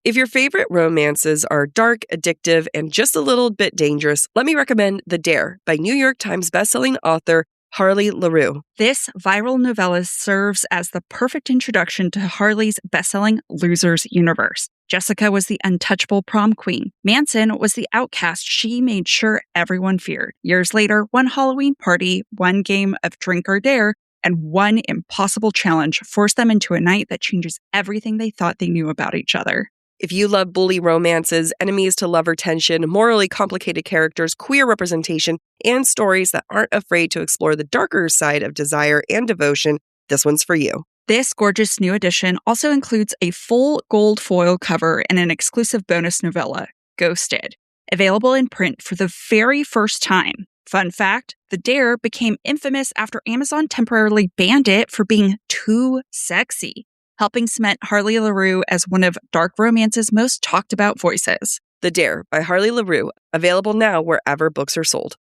If your favorite romances are dark, addictive, and just a little bit dangerous, let me recommend The Dare by New York Times bestselling author Harley LaRue. This viral novella serves as the perfect introduction to Harley's bestselling Losers universe. Jessica was the untouchable prom queen. Manson was the outcast she made sure everyone feared. Years later, one Halloween party, one game of Drink or Dare, and one impossible challenge forced them into a night that changes everything they thought they knew about each other. If you love bully romances, enemies to lover tension, morally complicated characters, queer representation, and stories that aren't afraid to explore the darker side of desire and devotion, this one's for you. This gorgeous new edition also includes a full gold foil cover and an exclusive bonus novella, Ghosted, available in print for the very first time. Fun fact, The Dare became infamous after Amazon temporarily banned it for being too sexy, helping cement Harley LaRue as one of dark romance's most talked about voices. The Dare by Harley LaRue, available now wherever books are sold.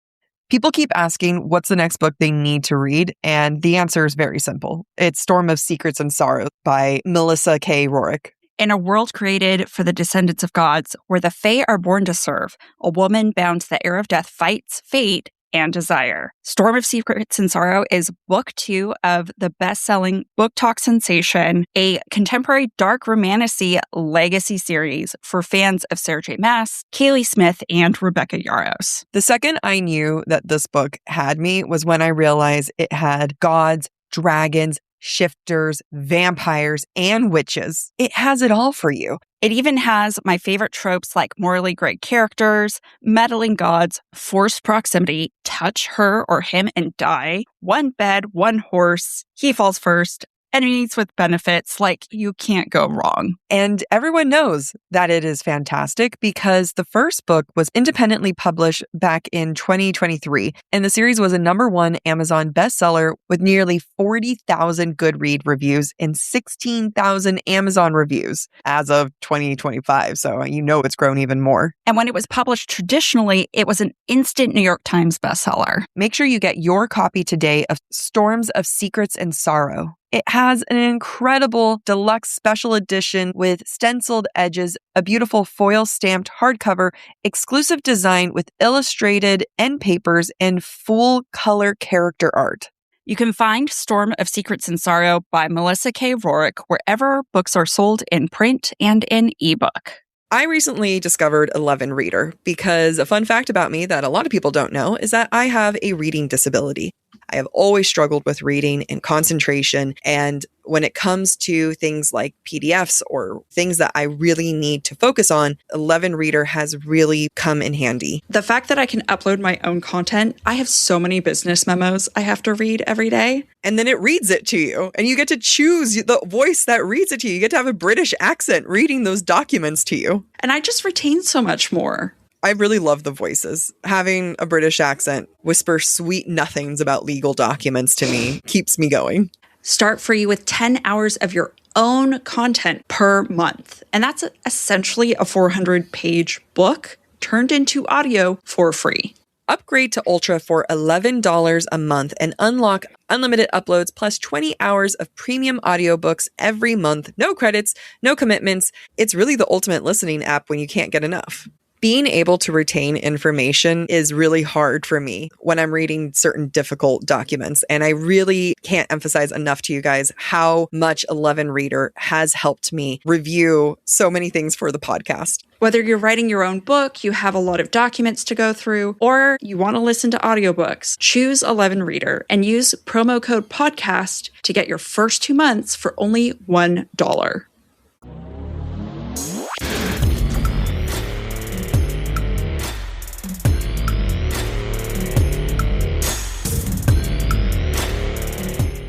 People keep asking what's the next book they need to read, and the answer is very simple. It's Storm of Secrets and Sorrow by Melissa K. Rorick. In a world created for the descendants of gods, where the Fae are born to serve, a woman bound to the air of death fights fate and desire. Storm of Secrets and Sorrow is book 2 of the best-selling book talk sensation, a contemporary dark romantasy legacy series for fans of Sarah J. Maas, Kaylee Smith, and Rebecca Yarros. The second I knew that this book had me was when I realized it had gods, dragons, shifters, vampires, and witches. It has it all for you. It even has my favorite tropes like morally great characters, meddling gods, forced proximity, touch her or him and die, one bed, one horse, he falls first, enemies with benefits, like you can't go wrong. And everyone knows that it is fantastic because the first book was independently published back in 2023, and the series was a #1 Amazon bestseller with nearly 40,000 Goodread reviews and 16,000 Amazon reviews as of 2025. So you know it's grown even more. And when it was published traditionally, it was an instant New York Times bestseller. Make sure you get your copy today of Storms of Secrets and Sorrow. It has an incredible deluxe special edition with stenciled edges, a beautiful foil-stamped hardcover, exclusive design with illustrated end papers, and full-color character art. You can find Storm of Secrets and Sorrow by Melissa K. Rorick wherever books are sold in print and in ebook. I recently discovered 11 Reader because a fun fact about me that a lot of people don't know is that I have a reading disability. I have always struggled with reading and concentration, and when it comes to things like PDFs or things that I really need to focus on, 11 Reader has really come in handy. The fact that I can upload my own content, I have so many business memos I have to read every day. And then it reads it to you, and you get to choose the voice that reads it to you. You get to have a British accent reading those documents to you. And I just retain so much more. I really love the voices. Having a British accent whisper sweet nothings about legal documents to me keeps me going. Start free with 10 hours of your own content per month. And that's essentially a 400-page book turned into audio for free. Upgrade to Ultra for $11 a month and unlock unlimited uploads plus 20 hours of premium audiobooks every month. No credits, no commitments. It's really the ultimate listening app when you can't get enough. Being able to retain information is really hard for me when I'm reading certain difficult documents. And I really can't emphasize enough to you guys how much 11 Reader has helped me review so many things for the podcast. Whether you're writing your own book, you have a lot of documents to go through, or you want to listen to audiobooks, choose 11 Reader and use promo code podcast to get your first 2 months for only $1.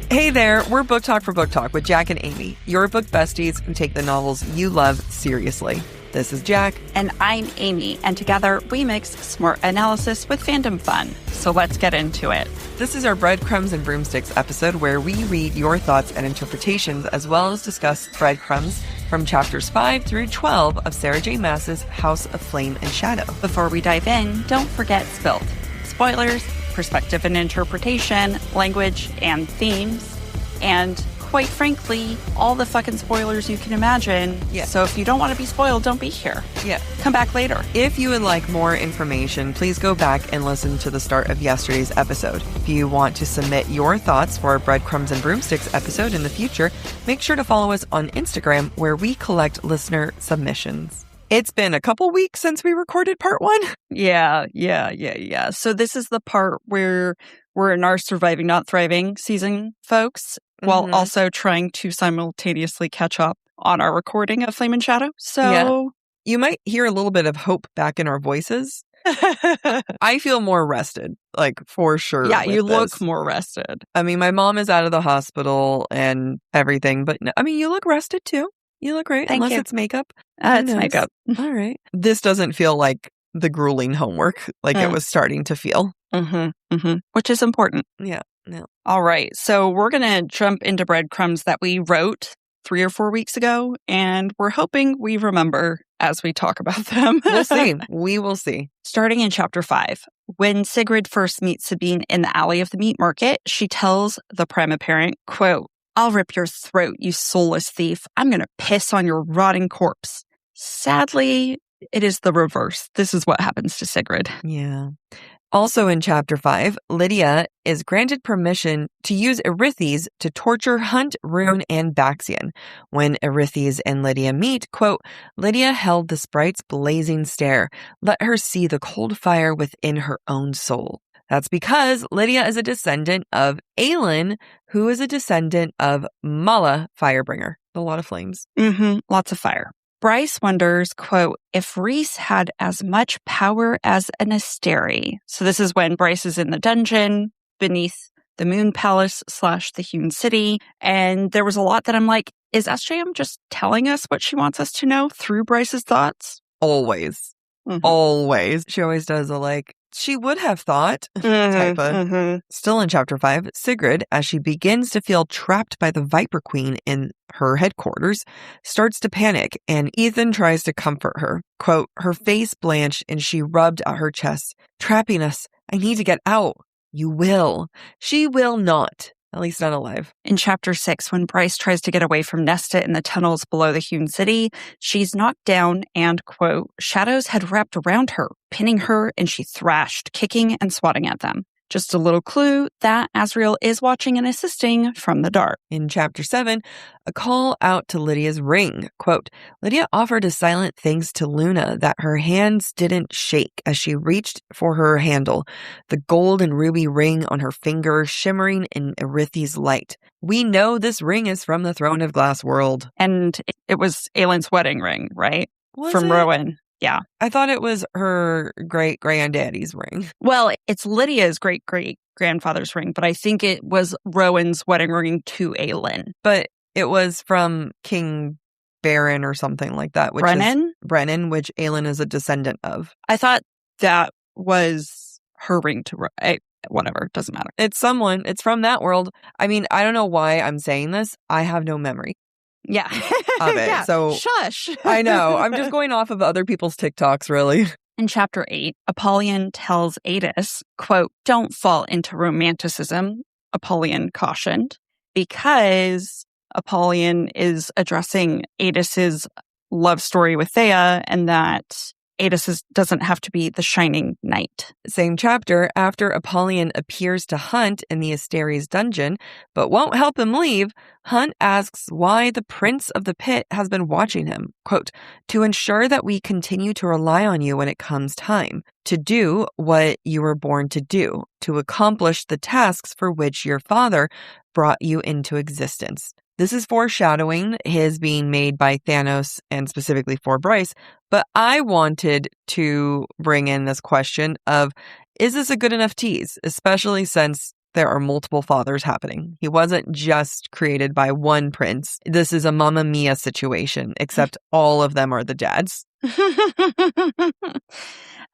Hey there, we're Book Talk for Book Talk with Jack and Amy, your book besties who take the novels you love seriously. This is Jack. And I'm Amy, and together we mix smart analysis with fandom fun. So let's get into it. This is our Breadcrumbs and Broomsticks episode where we read your thoughts and interpretations as well as discuss Breadcrumbs from chapters 5 through 12 of Sarah J. Maas's House of Flame and Shadow. Before we dive in, don't forget Spilt. Spoilers, perspective and interpretation, language and themes, and quite frankly, all the fucking spoilers you can imagine. Yeah. So if you don't want to be spoiled, don't be here. Yeah. Come back later. If you would like more information, please go back and listen to the start of yesterday's episode. If you want to submit your thoughts for a Breadcrumbs and Broomsticks episode in the future, make sure to follow us on Instagram, where we collect listener submissions. It's been a couple weeks since we recorded part 1. Yeah. So this is the part where we're in our surviving, not thriving season, folks, while also trying to simultaneously catch up on our recording of Flame and Shadow. So you might hear a little bit of hope back in our voices. I feel more rested, like, for sure. Yeah, you look this. more rested. I mean, my mom is out of the hospital and everything, but I mean, you look rested too. You look great, Thank unless you. it's makeup. It's makeup. All right. This doesn't feel like the grueling homework like it was starting to feel. Which is important. Yeah. No. All right. So we're going to jump into Breadcrumbs that we wrote 3 or 4 weeks ago, and we're hoping we remember as we talk about them. We'll see. We will see. Starting in chapter 5. When Sigrid first meets Sabine in the alley of the meat market, she tells the prime apparent, quote, "I'll rip your throat, you soulless thief. I'm going to piss on your rotting corpse." Sadly, it is the reverse. This is what happens to Sigrid. Yeah. Also in chapter 5, Lidia is granted permission to use Erythes to torture Hunt, Ruhn, and Baxian. When Erythes and Lidia meet, quote, "Lidia held the sprite's blazing stare. Let her see the cold fire within her own soul." That's because Lidia is a descendant of Aelin, who is a descendant of Mala, Firebringer. A lot of flames. Lots of fire. Bryce wonders, quote, if Rhys had as much power as an Asteri. So this is when Bryce is in the dungeon beneath the Moon Palace / the Hewn City. And there was a lot that I'm like, is SJM just telling us what she wants us to know through Bryce's thoughts? Always. Always. She always does a like, she would have thought type of. Still in chapter 5, Sigrid, as she begins to feel trapped by the Viper Queen in her headquarters, starts to panic, and Ethan tries to comfort her. Quote, "Her face blanched and she rubbed at her chest. Trapping us. I need to get out." You will. She will not. At least not alive. In chapter 6, when Bryce tries to get away from Nesta in the tunnels below the Hewn City, she's knocked down and, quote, shadows had wrapped around her, pinning her, and she thrashed, kicking and swatting at them. Just a little clue that Azriel is watching and assisting from the dark. In chapter 7, a call out to Lydia's ring. Quote, "Lidia offered a silent thanks to Luna that her hands didn't shake as she reached for her handle, the gold and ruby ring on her finger shimmering in Erythes' light. We know this ring is from the Throne of Glass world." And it was Aelin's wedding ring, right? Was from it? Rowan. Yeah. I thought it was her great-granddaddy's ring. Well, it's Lydia's great-great-grandfather's ring, but I think it was Rowan's wedding ring to Aelin. But it was from King Baron or something like that. Which Brennan? Is Brennan, which Aelin is a descendant of. I thought that was her ring to whatever, doesn't matter. It's someone. It's from that world. I mean, I don't know why I'm saying this. I have no memory. Yeah. Of it. Yeah. So Shush. I know. I'm just going off of other people's TikToks, really. In chapter 8, Apollyon tells Adis, quote, "Don't fall into romanticism," Apollyon cautioned, because Apollyon is addressing Adis's love story with Thea, and that Adis doesn't have to be the shining knight. Same chapter, after Apollyon appears to Hunt in the Asteri's dungeon, but won't help him leave, Hunt asks why the Prince of the Pit has been watching him. Quote, "To ensure that we continue to rely on you when it comes time, to do what you were born to do, to accomplish the tasks for which your father brought you into existence." This is foreshadowing his being made by Thanos and specifically for Bryce. But I wanted to bring in this question of, is this a good enough tease? Especially since there are multiple fathers happening. He wasn't just created by one prince. This is a Mamma Mia situation, except all of them are the dads.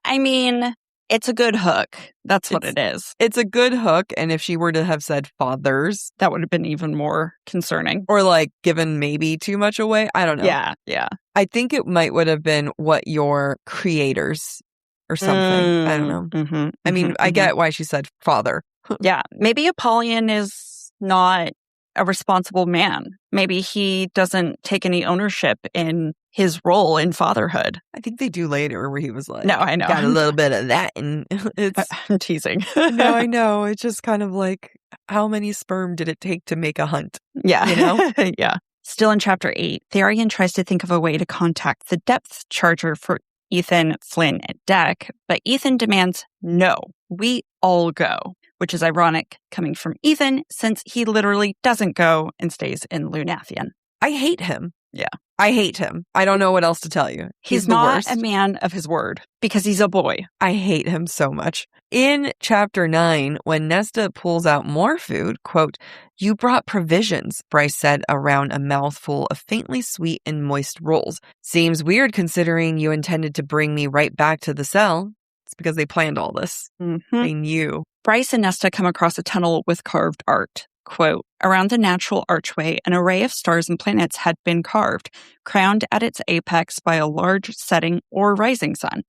I mean, it's a good hook. That's what it is. It's a good hook. And if she were to have said fathers, that would have been even more concerning. Or like given maybe too much away. I don't know. Yeah. I think it would have been what your creators or something. I don't know. I mean, I get why she said father. Yeah. Maybe Apollyon is not a responsible man. Maybe he doesn't take any ownership in his role in fatherhood. I think they do later where he was like, No, I know. got a little bit of that. And it's, I'm teasing. no, I know. It's just kind of like, how many sperm did it take to make a hunt? Yeah. You know? Yeah. Still in Chapter 8, Tharian tries to think of a way to contact the depth charger for Ethan, Flynn, and Deck, but Ethan demands, no, we all go, which is ironic coming from Ethan since he literally doesn't go and stays in Lunathian. I hate him. Yeah. I hate him. I don't know what else to tell you. He's the not worst. a man of his word because he's a boy. I hate him so much. In Chapter 9, when Nesta pulls out more food, quote, "You brought provisions," Bryce said around a mouthful of faintly sweet and moist rolls. "Seems weird considering you intended to bring me right back to the cell." It's because they planned all this. Mm-hmm. They knew. Bryce and Nesta come across a tunnel with carved art. Quote, "Around the natural archway, an array of stars and planets had been carved, crowned at its apex by a large setting or rising sun.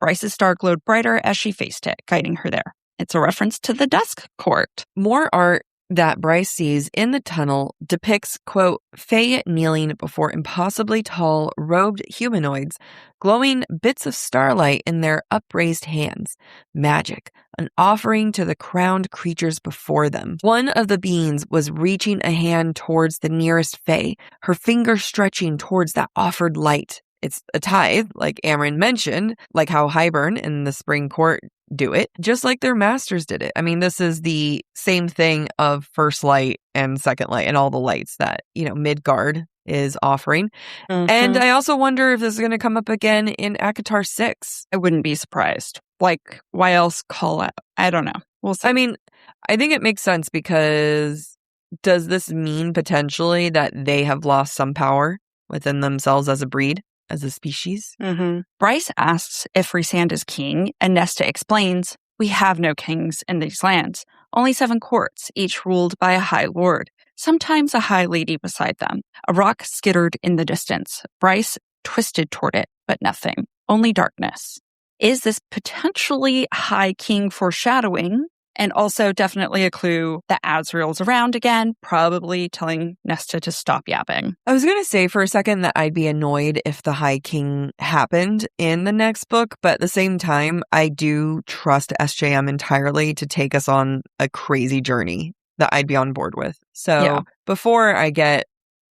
Bryce's star glowed brighter as she faced it, guiding her there." It's a reference to the Dusk Court. More art that Bryce sees in the tunnel depicts, quote, Fae kneeling before impossibly tall, robed humanoids, glowing bits of starlight in their upraised hands. Magic, an offering to the crowned creatures before them. One of the beings was reaching a hand towards the nearest Fae, her finger stretching towards that offered light. It's a tithe, like Amryn mentioned, like how Hybern and the Spring Court do it, just like their masters did it. I mean, this is the same thing of First Light and Second Light and all the lights that, Midgard is offering. Mm-hmm. And I also wonder if this is going to come up again in ACOTAR 6. I wouldn't be surprised. Like, why else call out? I don't know. We'll see. I mean, I think it makes sense because does this mean potentially that they have lost some power within themselves as a breed? As a species. Mm-hmm. Bryce asks if Rhysand is king, and Nesta explains, "We have no kings in these lands, only 7 courts, each ruled by a high lord, sometimes a high lady beside them." A rock skittered in the distance. Bryce twisted toward it, but nothing, only darkness. Is this potentially High King foreshadowing? And also definitely a clue that Azriel's around again, probably telling Nesta to stop yapping. I was going to say for a second that I'd be annoyed if the High King happened in the next book, but at the same time, I do trust SJM entirely to take us on a crazy journey that I'd be on board with. So before I get,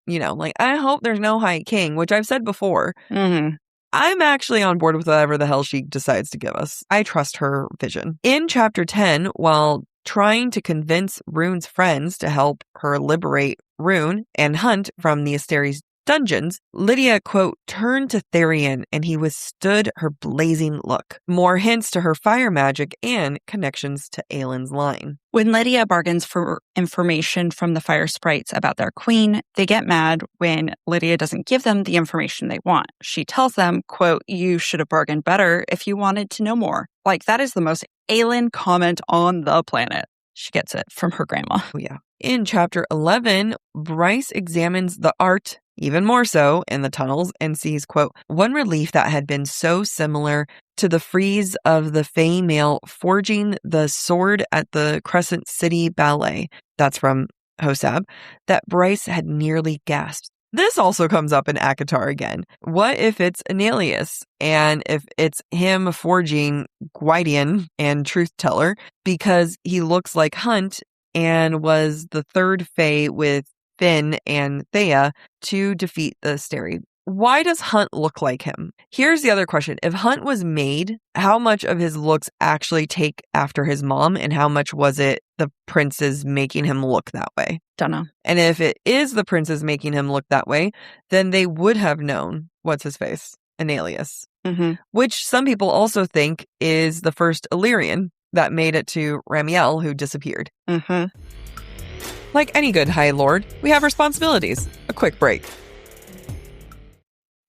I hope there's no High King, which I've said before. Mm-hmm. I'm actually on board with whatever the hell she decides to give us. I trust her vision. In Chapter 10, while trying to convince Ruhn's friends to help her liberate Ruhn and Hunt from the Asteri's dungeons, Lidia, quote, turned to Tharian and he withstood her blazing look. More hints to her fire magic and connections to Aelin's line. When Lidia bargains for information from the fire sprites about their queen, they get mad when Lidia doesn't give them the information they want. She tells them, quote, "You should have bargained better if you wanted to know more." Like, that is the most Aelin comment on the planet. She gets it from her grandma. Oh, yeah. In Chapter 11, Bryce examines the art even more so in the tunnels and sees, quote, one relief that had been so similar to the frieze of the Fae male forging the sword at the Crescent City Ballet. That's from Hosab, that Bryce had nearly gasped. This also comes up in ACOTAR again. What if it's an alias? And if it's him forging Gwydion and Truth Teller because he looks like Hunt and was the third Fae with Finn and Thea to defeat the Asteri. Why does Hunt look like him? Here's the other question. If Hunt was made, how much of his looks actually take after his mom, and how much was it the princes making him look that way? Don't know. And if it is the princes making him look that way, then they would have known what's his face, an alias, which some people also think is the first Illyrian that made it to Ramiel, who disappeared. Like any good High Lord, we have responsibilities. A quick break.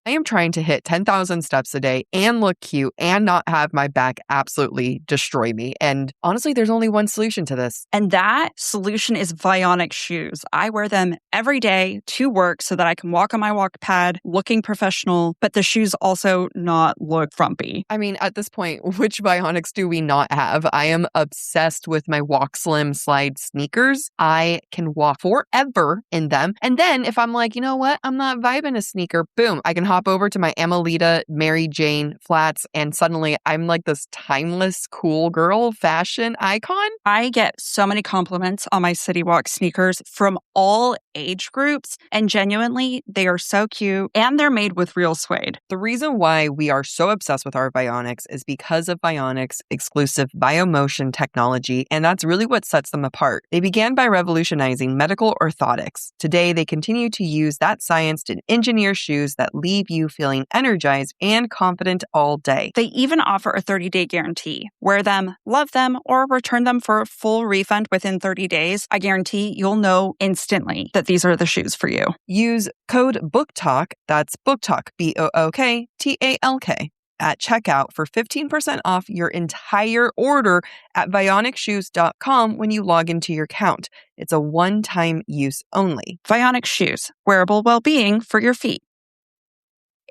I am trying to hit 10,000 steps a day and look cute and not have my back absolutely destroy me. And honestly, there's only one solution to this. And that solution is Vionic shoes. I wear them every day to work so that I can walk on my walk pad looking professional, but the shoes also not look frumpy. I mean, at this point, which Vionics do we not have? I am obsessed with my Walk Slim slide sneakers. I can walk forever in them. And then if I'm like, you know what? I'm not vibing a sneaker. Boom. I can hop over to my Amelita Mary Jane flats and suddenly I'm like this timeless, cool girl fashion icon. I get so many compliments on my City Walk sneakers from all age groups. And genuinely, they are so cute and they're made with real suede. The reason why we are so obsessed with our Vionics is because of Vionics' exclusive biomotion technology, and that's really what sets them apart. They began by revolutionizing medical orthotics. Today, they continue to use that science to engineer shoes that leave you feeling energized and confident all day. They even offer a 30-day guarantee. Wear them, love them, or return them for a full refund within 30 days. I guarantee you'll know instantly that these are the shoes for you. Use code BOOKTALK, that's BOOKTALK, BOOKTALK, at checkout for 15% off your entire order at VionicShoes.com when you log into your account. It's a one-time use only. Vionic shoes, wearable well-being for your feet.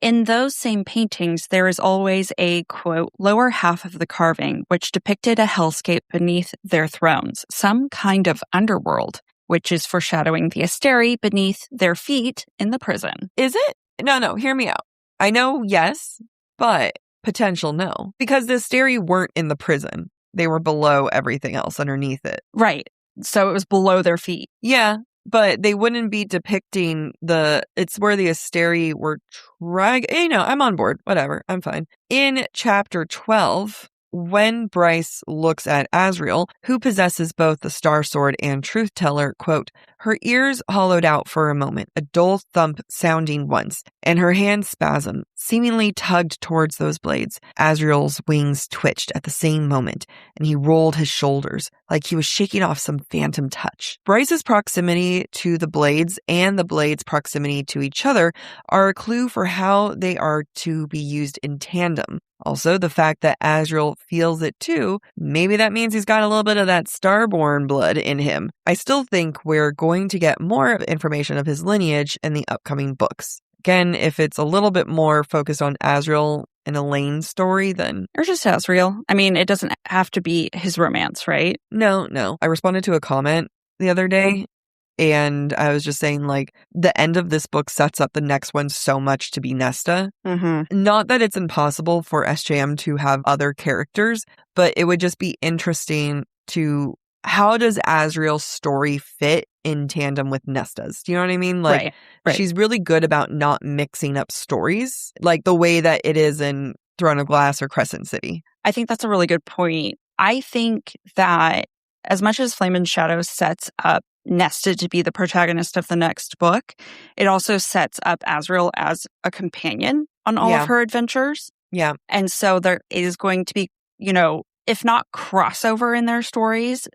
In those same paintings, there is always a, quote, lower half of the carving, which depicted a hellscape beneath their thrones, some kind of underworld, which is foreshadowing the Asteri beneath their feet in the prison. Is it? No, hear me out. I know yes, but potential no. Because the Asteri weren't in the prison. They were below everything else underneath it. Right. So it was below their feet. Yeah. But they wouldn't be depicting it's where the Asteri were I'm on board. Whatever. I'm fine. In chapter 12, when Bryce looks at Azriel, who possesses both the Star Sword and Truth Teller, quote, her ears hollowed out for a moment, a dull thump sounding once, and her hands spasmed, seemingly tugged towards those blades. Azriel's wings twitched at the same moment, and he rolled his shoulders like he was shaking off some phantom touch. Bryce's proximity to the blades and the blades' proximity to each other are a clue for how they are to be used in tandem. Also, the fact that Azriel feels it too, maybe that means he's got a little bit of that Starborn blood in him. I still think we're going to get more information of his lineage in the upcoming books. Again, if it's a little bit more focused on Azriel and Elaine's story, then... Or just Azriel. I mean, it doesn't have to be his romance, right? No. I responded to a comment the other day, and I was just saying, like, the end of this book sets up the next one so much to be Nesta. Mm-hmm. Not that it's impossible for SJM to have other characters, but it would just be interesting to... How does Azriel's story fit in tandem with Nesta's? Do you know what I mean? Like, right. She's really good about not mixing up stories, like the way that it is in Throne of Glass or Crescent City. I think that's a really good point. I think that as much as Flame and Shadow sets up Nesta to be the protagonist of the next book, it also sets up Azriel as a companion on all of her adventures. Yeah. And so there is going to be, if not crossover in their stories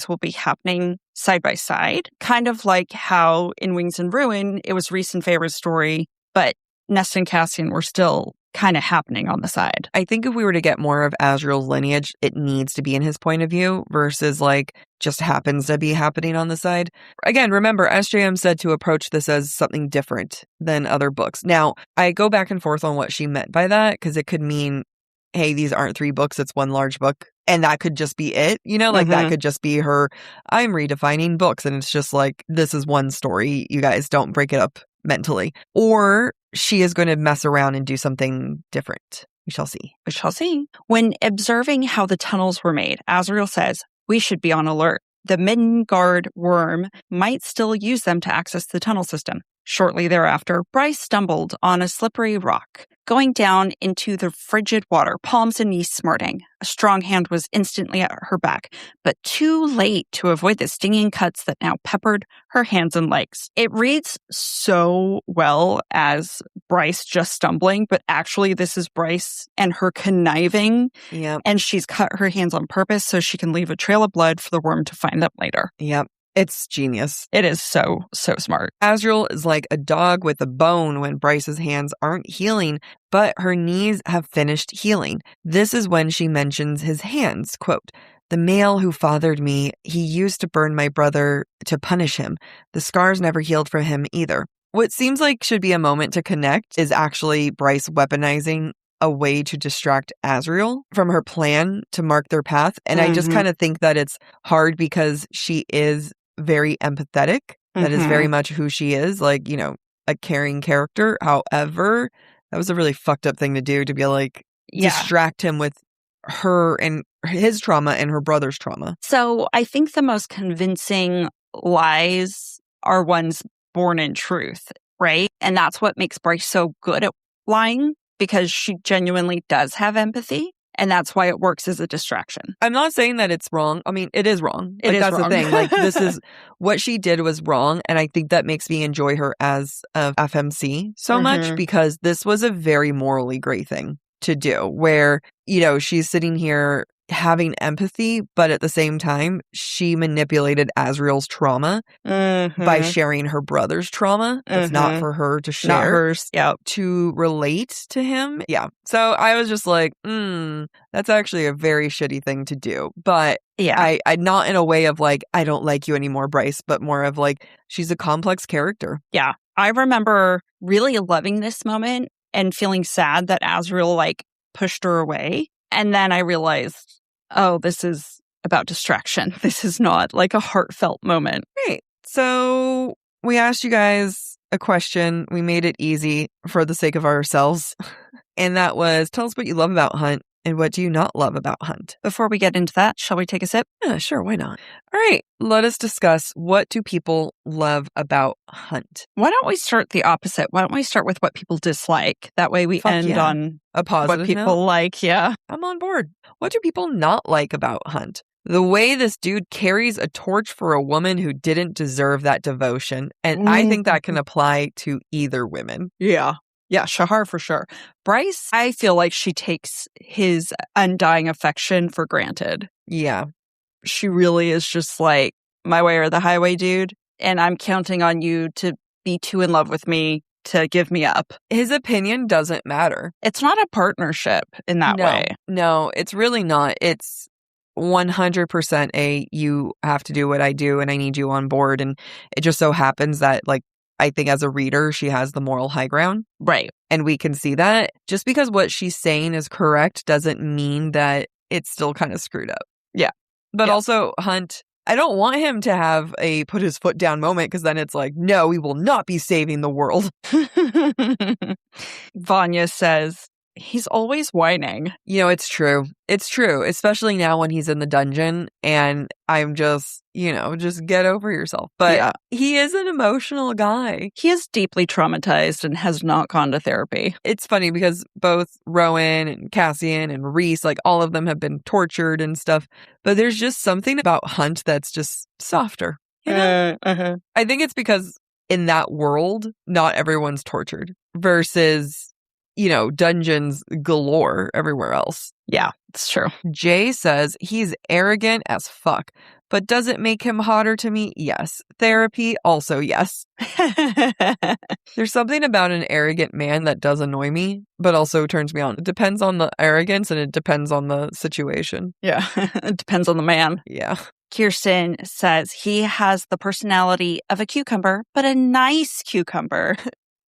will be happening side by side. Kind of like how in Wings and Ruin, it was Rhys and Feyre's story, but Nesta and Cassian were still kind of happening on the side. I think if we were to get more of Azriel's lineage, it needs to be in his point of view versus like just happens to be happening on the side. Again, remember, SJM said to approach this as something different than other books. Now, I go back and forth on what she meant by that because it could mean, hey, these aren't 3 books, it's one large book. And that could just be it, that could just be her, I'm redefining books. And it's just like, this is one story. You guys don't break it up mentally. Or she is going to mess around and do something different. We shall see. We shall see. When observing how the tunnels were made, Azriel says, we should be on alert. The Midgard worm might still use them to access the tunnel system. Shortly thereafter, Bryce stumbled on a slippery rock, going down into the frigid water, palms and knees smarting. A strong hand was instantly at her back, but too late to avoid the stinging cuts that now peppered her hands and legs. It reads so well as Bryce just stumbling, but actually this is Bryce and her conniving. Yep. And she's cut her hands on purpose so she can leave a trail of blood for the worm to find them later. Yep. It's genius. It is so smart. Azriel is like a dog with a bone when Bryce's hands aren't healing, but her knees have finished healing. This is when she mentions his hands, quote, "The male who fathered me, he used to burn my brother to punish him. The scars never healed for him either." What seems like should be a moment to connect is actually Bryce weaponizing a way to distract Azriel from her plan to mark their path. And I just kind of think that it's hard because she is very empathetic. That is very much who she is, like, you know, a caring character. However, that was a really fucked up thing to do, to be like, distract him with her and his trauma and her brother's trauma. So I think the most convincing lies are ones born in truth, right? And that's what makes Bryce so good at lying, because she genuinely does have empathy. And that's why it works as a distraction. I'm not saying that it's wrong. I mean, it is wrong. It is that's wrong. the thing. Like, this is what she did was wrong. And I think that makes me enjoy her as a FMC so much, because this was a very morally gray thing to do, where, you know, she's sitting here having empathy, but at the same time, she manipulated Azriel's trauma by sharing her brother's trauma. It's not for her to share. Not hers. Yeah. To relate to him. Yeah. So I was just like, that's actually a very shitty thing to do. But I not in a way of like, I don't like you anymore, Bryce, but more of like, she's a complex character. Yeah. I remember really loving this moment and feeling sad that Azriel like pushed her away. And then I realized, oh, this is about distraction. This is not like a heartfelt moment. Right. So we asked you guys a question. We made it easy for the sake of ourselves. And that was, tell us what you love about Hunt and what do you not love about Hunt. Before we get into that, shall we take a sip? Yeah, sure. Why not? All right. Let us discuss, what do people love about Hunt? Why don't we start the opposite? Why don't we start with what people dislike? That way we end on a positive what people like. Yeah. I'm on board. What do people not like about Hunt? The way this dude carries a torch for a woman who didn't deserve that devotion. And I think that can apply to either women. Yeah. Yeah, Shahar for sure. Bryce, I feel like she takes his undying affection for granted. Yeah. She really is just like, my way or the highway, dude. And I'm counting on you to be too in love with me to give me up. His opinion doesn't matter. It's not a partnership in that way. No, it's really not. It's 100% you have to do what I do and I need you on board. And it just so happens that, like, I think as a reader, she has the moral high ground. Right. And we can see that. Just because what she's saying is correct doesn't mean that it's still kind of screwed up. Yeah. But also, Hunt, I don't want him to have a put his foot down moment, because then it's like, no, we will not be saving the world. Vanya says, he's always whining. You know, it's true. It's true, especially now when he's in the dungeon and I'm just, just get over yourself. But he is an emotional guy. He is deeply traumatized and has not gone to therapy. It's funny because both Rowan and Cassian and Reese, like all of them have been tortured and stuff. But there's just something about Hunt that's just softer. You know? I think it's because in that world, not everyone's tortured versus, dungeons galore everywhere else. Yeah, it's true. Jay says he's arrogant as fuck, but does it make him hotter to me? Yes. Therapy? Also yes. There's something about an arrogant man that does annoy me, but also turns me on. It depends on the arrogance and it depends on the situation. Yeah, it depends on the man. Yeah. Kirsten says he has the personality of a cucumber, but a nice cucumber.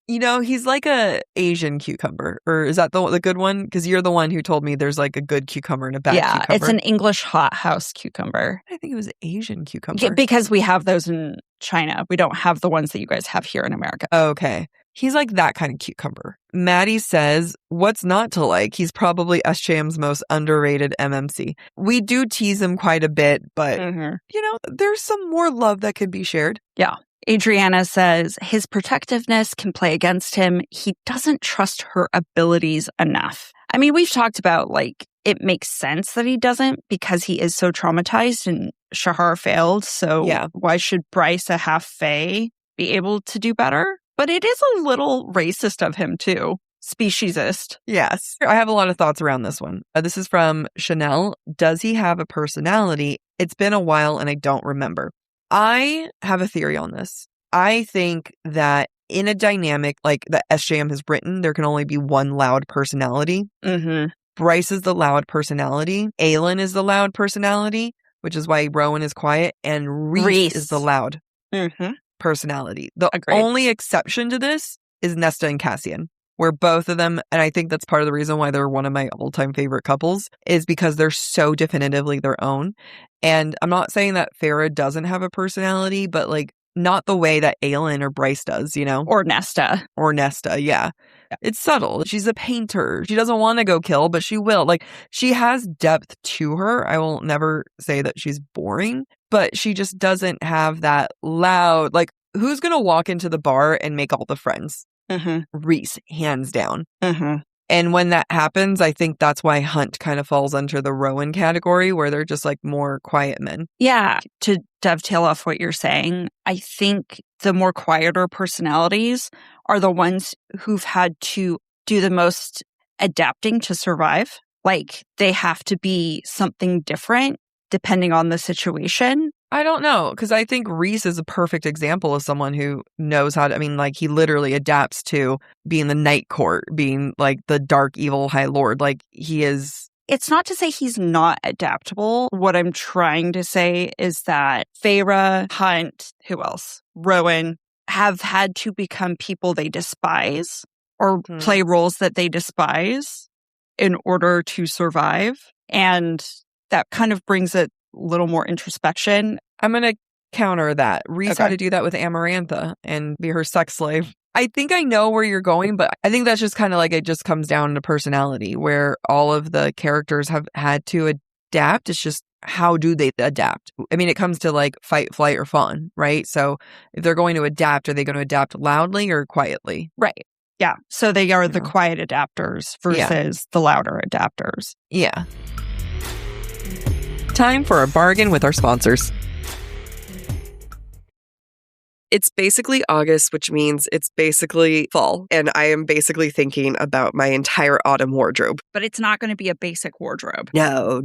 He's like a Asian cucumber. Or is that the good one? Because you're the one who told me there's like a good cucumber and a bad cucumber. Yeah, it's an English hothouse cucumber. I think it was Asian cucumber. Yeah, because we have those in China. We don't have the ones that you guys have here in America. Okay. He's like that kind of cucumber. Maddie says, what's not to like? He's probably SJM's most underrated MMC. We do tease him quite a bit, but, there's some more love that could be shared. Yeah. Adriana says his protectiveness can play against him. He doesn't trust her abilities enough. I mean, we've talked about, like, it makes sense that he doesn't because he is so traumatized and Shahar failed. So why should Bryce, a half fae, be able to do better? But it is a little racist of him, too. Speciesist. Yes. I have a lot of thoughts around this one. This is from Chanel. Does he have a personality? It's been a while and I don't remember. I have a theory on this. I think that in a dynamic like that SJM has written, there can only be one loud personality. Mm-hmm. Bryce is the loud personality. Aelin is the loud personality, which is why Rowan is quiet. And Rhys is the loud personality. The Agreed. only exception to this is Nesta and Cassian, where both of them, and I think that's part of the reason why they're one of my all-time favorite couples, is because they're so definitively their own. And I'm not saying that Farrah doesn't have a personality, but like not the way that Aelin or Bryce does, you know? Or Nesta. Yeah. It's subtle. She's a painter. She doesn't want to go kill, but she will. Like, she has depth to her. I will never say that she's boring, but she just doesn't have that loud, like, who's going to walk into the bar and make all the friends? Rhys, hands down. And when that happens, I think that's why Hunt kind of falls under the Rowan category, where they're just like more quiet men. Yeah. To dovetail off what you're saying, I think the more quieter personalities are the ones who've had to do the most adapting to survive. Like, they have to be something different depending on the situation. I don't know, because I think Rhys is a perfect example of someone who knows how to, I mean, like, he literally adapts to being the Night Court, being like the dark, evil High Lord. Like, he is. It's not to say he's not adaptable. What I'm trying to say is that Farrah, Hunt, who else? Rowan have had to become people they despise or play roles that they despise in order to survive. And that kind of brings a little more introspection. I'm going to counter that. Rhys had to do that with Amarantha and be her sex slave. I think I know where you're going, but I think that's just kind of like it just comes down to personality, where all of the characters have had to adapt. It's just, how do they adapt? I mean, it comes to like fight, flight, or fawn, right? So if they're going to adapt, are they going to adapt loudly or quietly? Right. Yeah. So they are the quiet adapters versus the louder adapters. Yeah. Time for a bargain with our sponsors. It's basically August, which means it's basically fall. And I am basically thinking about my entire autumn wardrobe. But it's not going to be a basic wardrobe. No.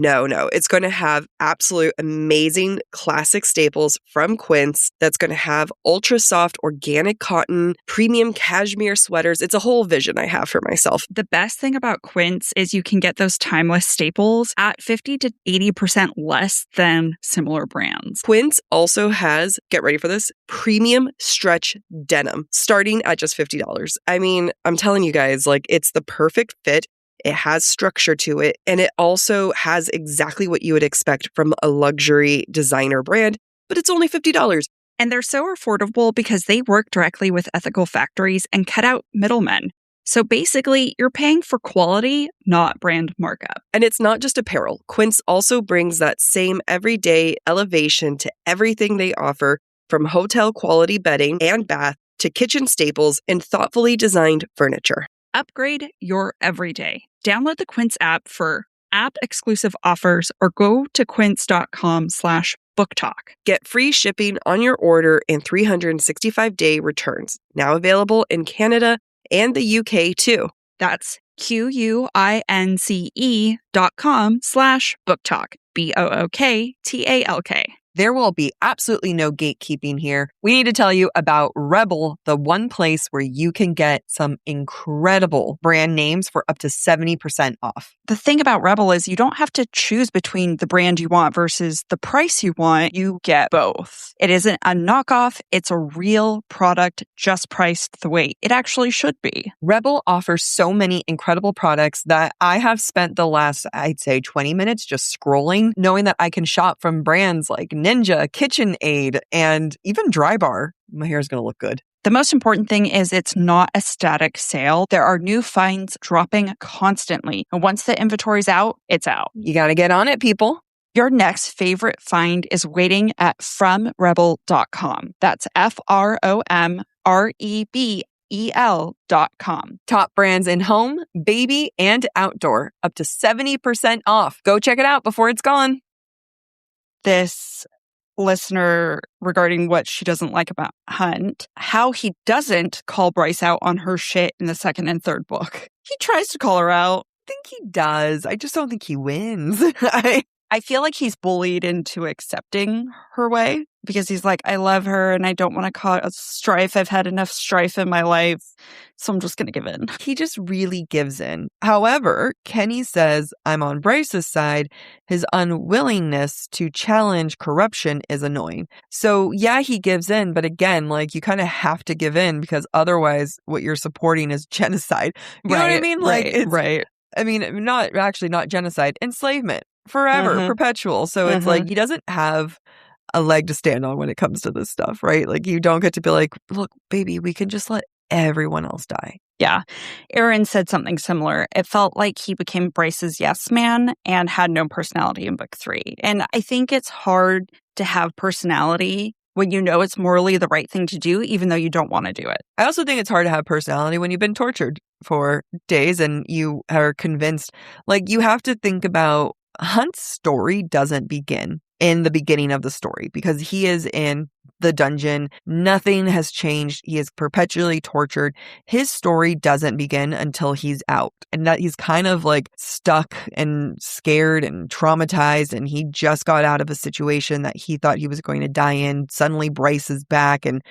It's going to have absolute amazing classic staples from Quince that's going to have ultra soft organic cotton, premium cashmere sweaters. It's a whole vision I have for myself. The best thing about Quince is you can get those timeless staples at 50 to 80% less than similar brands. Quince also has, get ready for this, premium stretch denim starting at just $50. I mean, I'm telling you guys, like, it's the perfect fit. It has structure to it, and it also has exactly what you would expect from a luxury designer brand, but it's only $50. And they're so affordable because they work directly with ethical factories and cut out middlemen. So basically, you're paying for quality, not brand markup. And it's not just apparel. Quince also brings that same everyday elevation to everything they offer, from hotel quality bedding and bath to kitchen staples and thoughtfully designed furniture. Upgrade your everyday. Download the Quince app for app-exclusive offers or go to quince.com/booktalk. Get free shipping on your order and 365-day returns. Now available in Canada and the UK too. That's QUINCE.com/booktalk. BOOKTALK. There will be absolutely no gatekeeping here. We need to tell you about Rebel, the one place where you can get some incredible brand names for up to 70% off. The thing about Rebel is you don't have to choose between the brand you want versus the price you want. You get both. It isn't a knockoff. It's a real product just priced the way it actually should be. Rebel offers so many incredible products that I have spent the last, I'd say, 20 minutes just scrolling, knowing that I can shop from brands like Ninja, KitchenAid, and even Drybar. My hair is going to look good. The most important thing is it's not a static sale. There are new finds dropping constantly. And once the inventory's out, it's out. You got to get on it, people. Your next favorite find is waiting at FromRebel.com. That's FROMREBEL.com. Top brands in home, baby, and outdoor. Up to 70% off. Go check it out before it's gone. This listener regarding what she doesn't like about Hunt, how he doesn't call Bryce out on her shit in the second and third book. He tries to call her out. I think he does. I just don't think he wins. I feel like he's bullied into accepting her way because he's like, I love her and I don't want to cause strife. I've had enough strife in my life. So I'm just going to give in. He just really gives in. However, Kenny says, I'm on Bryce's side. His unwillingness to challenge corruption is annoying. So yeah, he gives in. But again, like you kind of have to give in because otherwise what you're supporting is genocide. You know what I mean? Like, right. I mean, not genocide, enslavement forever, perpetual. So it's like he doesn't have a leg to stand on when it comes to this stuff, right? Like you don't get to be like, look, baby, we can just let everyone else die. Yeah. Aaron said something similar. It felt like he became Bryce's yes man and had no personality in book 3. And I think it's hard to have personality when you know it's morally the right thing to do, even though you don't want to do it. I also think it's hard to have personality when you've been tortured for days and you are convinced. Like you have to think about Hunt's story doesn't begin in the beginning of the story because he is in the dungeon. Nothing has changed. He is perpetually tortured. His story doesn't begin until he's out and that he's kind of like stuck and scared and traumatized. And he just got out of a situation that he thought he was going to die in. Suddenly Bryce is back and,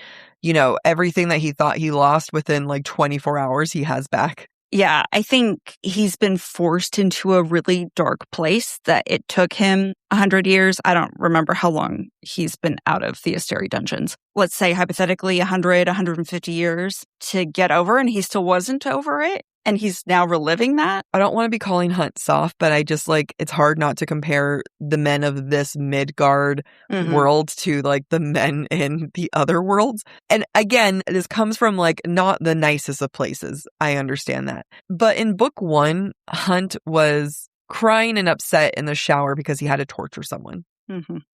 you know, everything that he thought he lost within like 24 hours, he has back. Yeah, I think he's been forced into a really dark place that it took him 100 years. I don't remember how long he's been out of the Asteri dungeons. Let's say hypothetically 100, 150 years to get over, and he still wasn't over it. And he's now reliving that. I don't want to be calling Hunt soft, but I just like, it's hard not to compare the men of this Midgard world to like the men in the other worlds. And again, this comes from like not the nicest of places. I understand that. But in book 1, Hunt was crying and upset in the shower because he had to torture someone.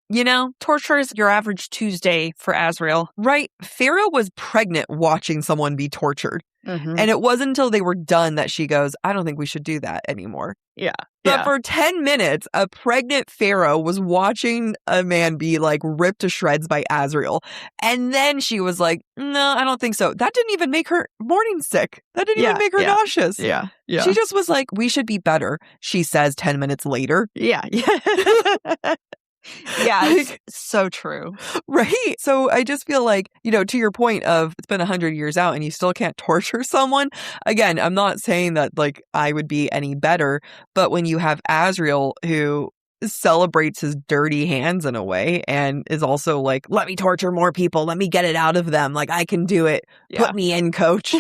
You know? Torture is your average Tuesday for Azrael. Right. Farah was pregnant watching someone be tortured. And it wasn't until they were done that she goes, I don't think we should do that anymore. Yeah. But for 10 minutes, a pregnant pharaoh was watching a man be like ripped to shreds by Azrael. And then she was like, no, I don't think so. That didn't even make her morning sick. That didn't even make her nauseous. Yeah. She just was like, we should be better, she says 10 minutes later. Yeah. Yeah, like, it's so true. Right. So I just feel like, you know, to your point of it's been 100 years out and you still can't torture someone. Again, I'm not saying that like I would be any better, but when you have Azrael who celebrates his dirty hands in a way and is also like, let me torture more people. Let me get it out of them. Like I can do it. Put me in, coach.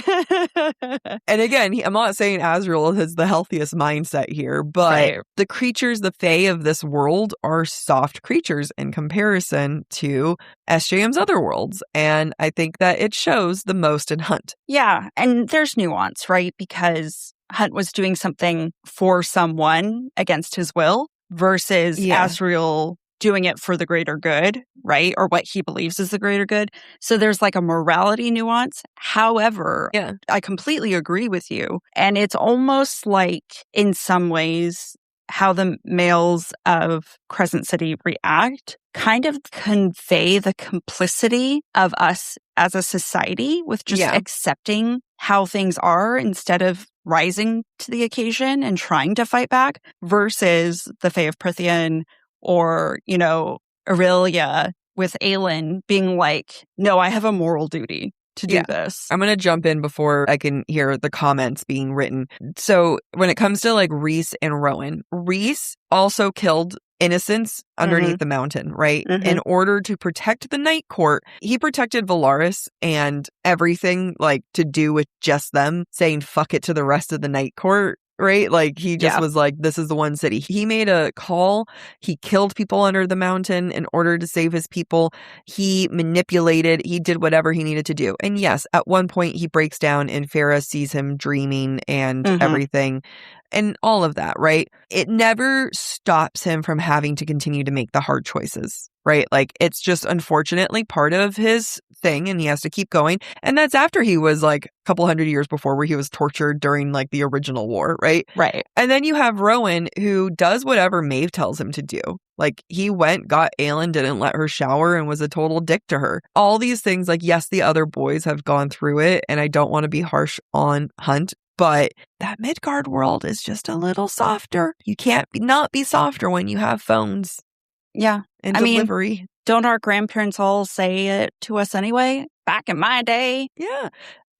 And again, I'm not saying Azrael has the healthiest mindset here, but the creatures, the Fae of this world are soft creatures in comparison to SJM's other worlds. And I think that it shows the most in Hunt. Yeah. And there's nuance, right? Because Hunt was doing something for someone against his will versus Azrael doing it for the greater good, right? Or what he believes is the greater good. So there's like a morality nuance. However, I completely agree with you. And it's almost like, in some ways, how the males of Crescent City react kind of convey the complicity of us as a society with just accepting how things are instead of rising to the occasion and trying to fight back, versus the Fae of Prythian or, you know, Aurelia with Aelin being like, no, I have a moral duty to do this. I'm going to jump in before I can hear the comments being written. So when it comes to like Rhys and Rowan, Rhys also killed innocents underneath the mountain, right? In order to protect the Night Court, he protected Valaris and everything like to do with just them, saying fuck it to the rest of the Night Court. Right? Like he just was like, this is the one city. He made a call. He killed people under the mountain in order to save his people. He manipulated. He did whatever he needed to do. And yes, at one point he breaks down and Farah sees him dreaming and everything and all of that, right? It never stops him from having to continue to make the hard choices, right? Like it's just unfortunately part of his thing and he has to keep going. And that's after he was like a couple hundred years before where he was tortured during like the original war, right? Right. And then you have Rowan who does whatever Maeve tells him to do. Like he went, got Aelin, didn't let her shower and was a total dick to her. All these things, like yes, the other boys have gone through it and I don't want to be harsh on Hunt. But that Midgard world is just a little softer. You can't not be softer when you have phones. Yeah. And delivery. Don't our grandparents all say it to us anyway? Back in my day. Yeah.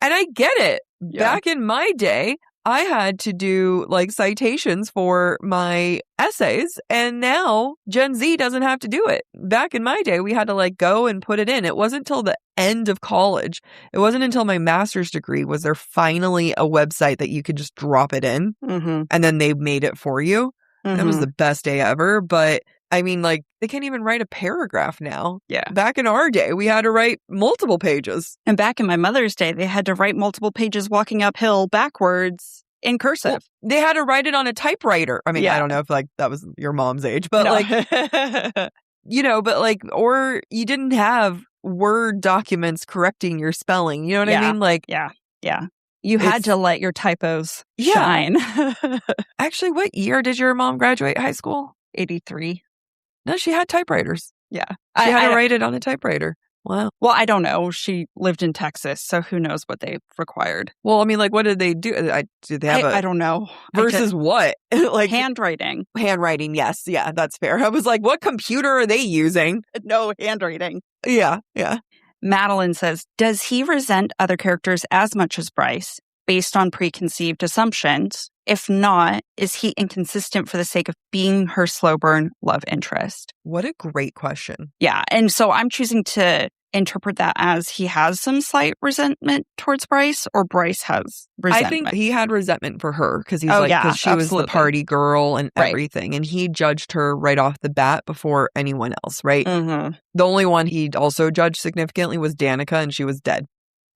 And I get it. Yeah. Back in my day, I had to do like citations for my essays, and now Gen Z doesn't have to do it. Back in my day, we had to like go and put it in. It wasn't until the end of college. It wasn't until my master's degree was there finally a website that you could just drop it in, and then they made it for you. That was the best day ever. But I mean, like, they can't even write a paragraph now. Yeah. Back in our day, we had to write multiple pages. And back in my mother's day, they had to write multiple pages walking uphill backwards in cursive. Well, they had to write it on a typewriter. I mean, I don't know if like that was your mom's age, but like, you know, but like, or you didn't have Word documents correcting your spelling. You know what I mean? Like, yeah. You had to let your typos shine. Actually, what year did your mom graduate high school? 83. No, she had typewriters. Yeah. She had to write it on a typewriter. Wow. Well, I don't know. She lived in Texas, so who knows what they required. Well, I mean, like, what did they do? Did they have I don't know. Versus what? Like handwriting. Handwriting, yes. Yeah, that's fair. I was like, what computer are they using? No, handwriting. Yeah. Madeline says, does he resent other characters as much as Bryce based on preconceived assumptions? If not, is he inconsistent for the sake of being her slow burn love interest? What a great question. Yeah. And so I'm choosing to interpret that as he has some slight resentment towards Bryce, or Bryce has resentment. I think he had resentment for her because he's because she was the party girl and everything. And he judged her right off the bat before anyone else, right? The only one he also judged significantly was Danica, and she was dead.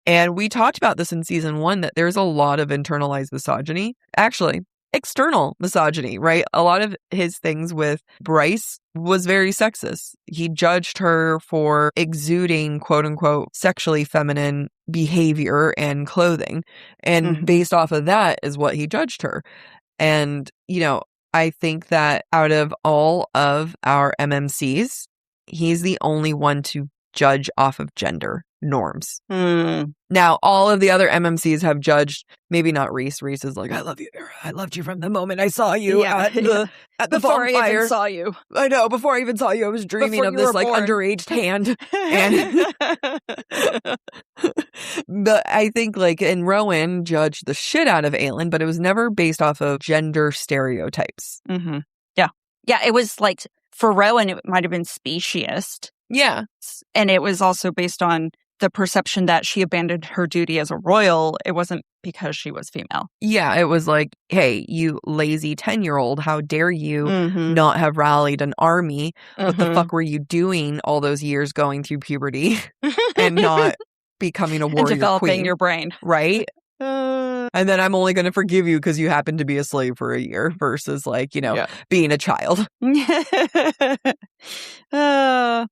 And we talked about this in season 1, that there's a lot of internalized misogyny. Actually, external misogyny, right? A lot of his things with Bryce was very sexist. He judged her for exuding, quote unquote, sexually feminine behavior and clothing. And based off of that is what he judged her. And, you know, I think that out of all of our MMCs, he's the only one to judge off of gender norms. Now, all of the other MMCs have judged, maybe not Reese. Reese is like, I love you. I loved you from the moment I saw you at the before bonfire. I even saw you. I know. Before I even saw you, I was dreaming of this like underage hand. But I think like, and Rowan judged the shit out of Aelin, but it was never based off of gender stereotypes. Yeah. It was like, for Rowan, it might have been speciest. Yeah. And it was also based on the perception that she abandoned her duty as a royal. It wasn't because she was female. Yeah, it was like, hey, you lazy 10-year-old, how dare you not have rallied an army? What the fuck were you doing all those years going through puberty and not becoming a warrior and developing queen? Your brain. Right? And then I'm only going to forgive you because you happen to be a slave for a year versus like, you know, being a child.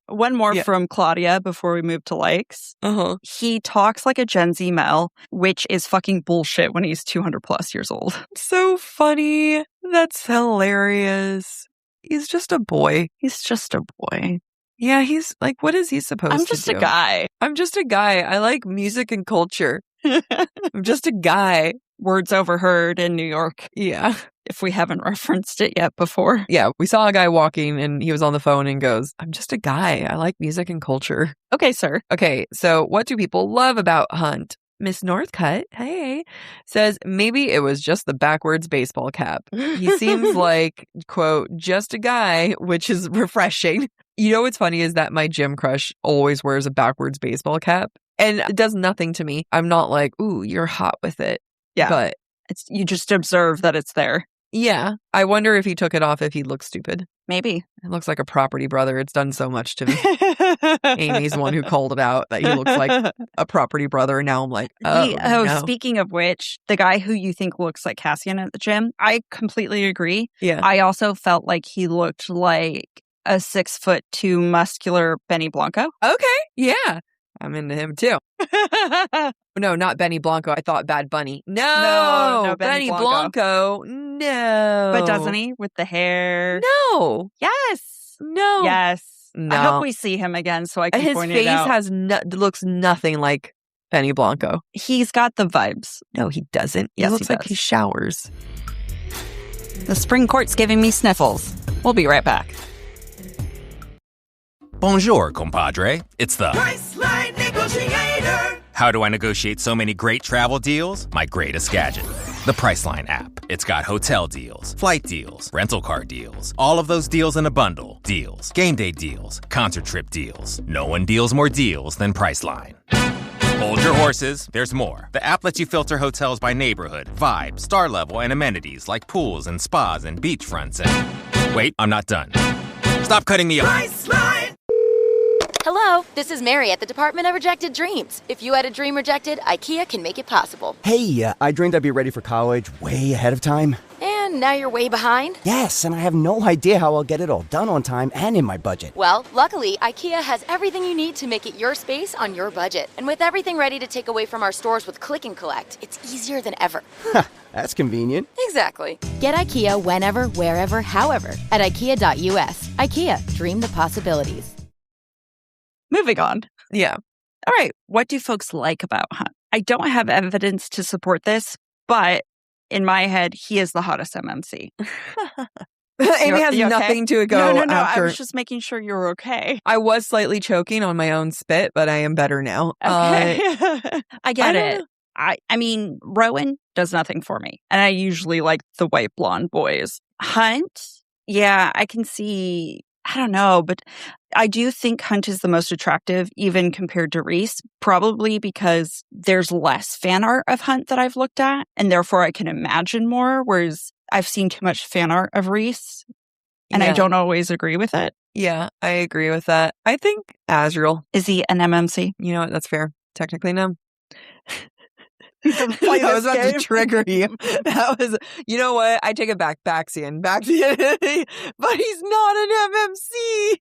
One more from Claudia before we move to likes. He talks like a Gen Z male, which is fucking bullshit when he's 200 plus years old. So funny. That's hilarious. He's just a boy. He's just a boy. Yeah, he's like, what is he supposed to do? I'm just a guy. I'm just a guy. I like music and culture. I'm just a guy. Words overheard in New York. Yeah. If we haven't referenced it yet before. Yeah. We saw a guy walking and he was on the phone and goes, I'm just a guy. I like music and culture. Okay, sir. Okay. So what do people love about Hunt? Miss Northcutt, hey, says maybe it was just the backwards baseball cap. He seems like, quote, just a guy, which is refreshing. You know what's funny is that my gym crush always wears a backwards baseball cap. And it does nothing to me. I'm not like, ooh, you're hot with it. Yeah. But you just observe that it's there. Yeah. I wonder if he took it off if he looks stupid. Maybe. It looks like a property brother. It's done so much to me. Amy's the one who called it out that he looks like a property brother. And now I'm like, no. Speaking of which, the guy who you think looks like Cassian at the gym, I completely agree. Yeah. I also felt like he looked like a 6'2" muscular Benny Blanco. Okay. Yeah. I'm into him too. No, not Benny Blanco. I thought Bad Bunny. No, Benny Blanco. No. But doesn't he? With the hair. No. Yes. No. Yes. No. I hope we see him again so I can point it out. His face looks nothing like Benny Blanco. He's got the vibes. No, he doesn't. Yes, he looks he like does. he showers. The spring court's giving me sniffles. We'll be right back. Bonjour, compadre. It's the Priceline Negotiator. How do I negotiate so many great travel deals? My greatest gadget, the Priceline app. It's got hotel deals, flight deals, rental car deals, all of those deals in a bundle. Deals, game day deals, concert trip deals. No one deals more deals than Priceline. Hold your horses, there's more. The app lets you filter hotels by neighborhood, vibe, star level, and amenities like pools and spas and beachfronts and... Wait, I'm not done. Stop cutting me off. Priceline. Hello, this is Mary at the Department of Rejected Dreams. If you had a dream rejected, IKEA can make it possible. Hey, I dreamed I'd be ready for college way ahead of time. And now you're way behind? Yes, and I have no idea how I'll get it all done on time and in my budget. Well, luckily, IKEA has everything you need to make it your space on your budget. And with everything ready to take away from our stores with Click and Collect, it's easier than ever. That's convenient. Exactly. Get IKEA whenever, wherever, however at IKEA.us. IKEA, dream the possibilities. Moving on. Yeah. All right. What do folks like about Hunt? I don't have evidence to support this, but in my head, he is the hottest MMC. Amy has You okay? nothing to go No. after. I was just making sure you were okay. I was slightly choking on my own spit, but I am better now. Okay. I get don't it. know. I mean, Rowan does nothing for me. And I usually like the white blonde boys. Hunt, yeah, I can see, I don't know, but I do think Hunt is the most attractive, even compared to Reese, probably because there's less fan art of Hunt that I've looked at, and therefore I can imagine more, whereas I've seen too much fan art of Reese, and I Yeah. don't always agree with it. Yeah, I agree with that. I think Azrael. Is he an MMC? You know what? That's fair. Technically, no. Play I was this about to game. trigger you. That was, you know what? I take it back. Baxian. But he's not an MMC.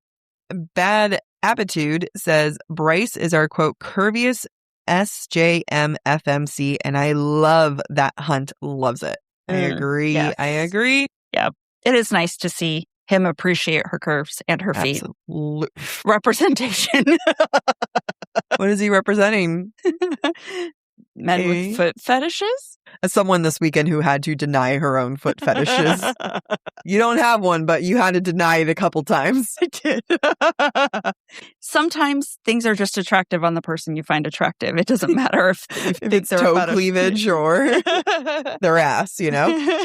Bad Aptitude says Bryce is our quote curviest SJM FMC, and I love that Hunt loves it. I agree. yes. I agree. It is nice to see him appreciate her curves and her feet. Absolutely. Representation. What is he representing? Men with foot fetishes? As someone this weekend who had to deny her own foot fetishes. You don't have one, but you had to deny it a couple times. I did. Sometimes things are just attractive on the person you find attractive. It doesn't matter if It's they're toe about cleavage or their ass, you know?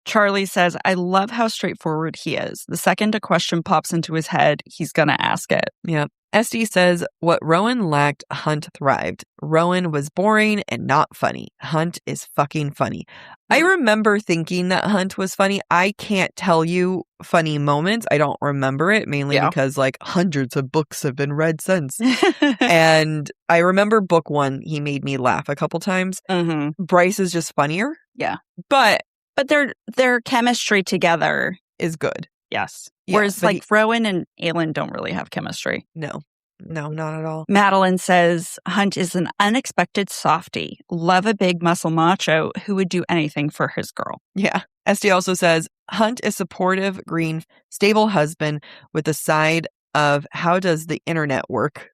Charlie says, I love how straightforward he is. The second a question pops into his head, he's going to ask it. Yeah. SD says, what Rowan lacked, Hunt thrived. Rowan was boring and not funny. Hunt is fucking funny. I remember thinking that Hunt was funny. I can't tell you funny moments. I don't remember it, mainly because like hundreds of books have been read since. And I remember book one, he made me laugh a couple times. Mm-hmm. Bryce is just funnier. Yeah. But their chemistry together is good. Yes. Yeah, Whereas but like Rowan and Aelin don't really have chemistry. No, not at all. Madeline says, Hunt is an unexpected softie. Love a big muscle macho who would do anything for his girl. Yeah. SD also says, Hunt is supportive, green, stable husband with a side of how does the internet work?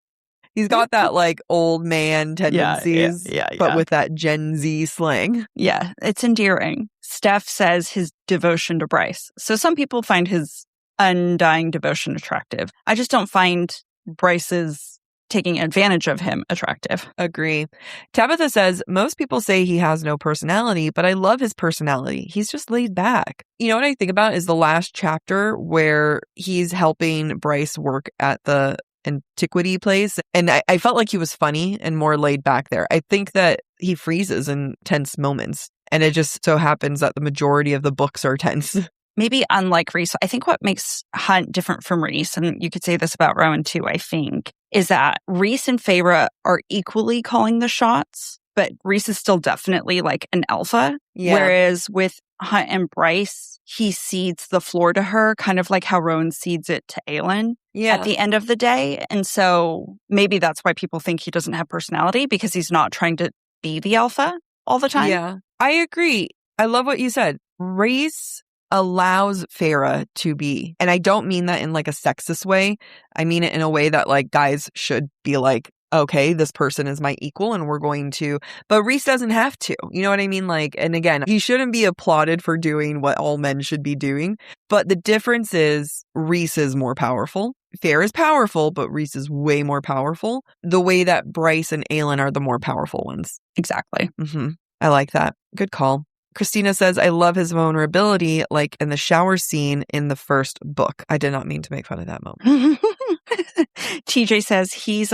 He's got that like old man tendencies, but with that Gen Z slang. Yeah, it's endearing. Steph says his devotion to Bryce. So some people find his undying devotion attractive. I just don't find Bryce's taking advantage of him attractive. Agree. Tabitha says, most people say he has no personality, but I love his personality. He's just laid back. You know what I think about is the last chapter where he's helping Bryce work at the antiquity place. And I felt like he was funny and more laid back there. I think that he freezes in tense moments. And it just so happens that the majority of the books are tense. Maybe unlike Reese, I think what makes Hunt different from Reese, and you could say this about Rowan too, I think, is that Reese and Feyre are equally calling the shots, but Reese is still definitely like an alpha. Yeah. Whereas with Hunt and Bryce, he cedes the floor to her, kind of like how Rowan cedes it to Aelin at the end of the day. And so maybe that's why people think he doesn't have personality, because he's not trying to be the alpha all the time. Yeah, I agree. I love what you said. Reese allows Feyre to be, and I don't mean that in like a sexist way. I mean it in a way that like guys should be like okay, this person is my equal and we're going to, but Rhys doesn't have to. You know what I mean? Like, and again, he shouldn't be applauded for doing what all men should be doing. But the difference is Rhys is more powerful. Fair is powerful, but Rhys is way more powerful. The way that Bryce and Aelin are the more powerful ones. Exactly. Mm-hmm. I like that. Good call. Christina says, I love his vulnerability, like in the shower scene in the first book. I did not mean to make fun of that moment. TJ says he's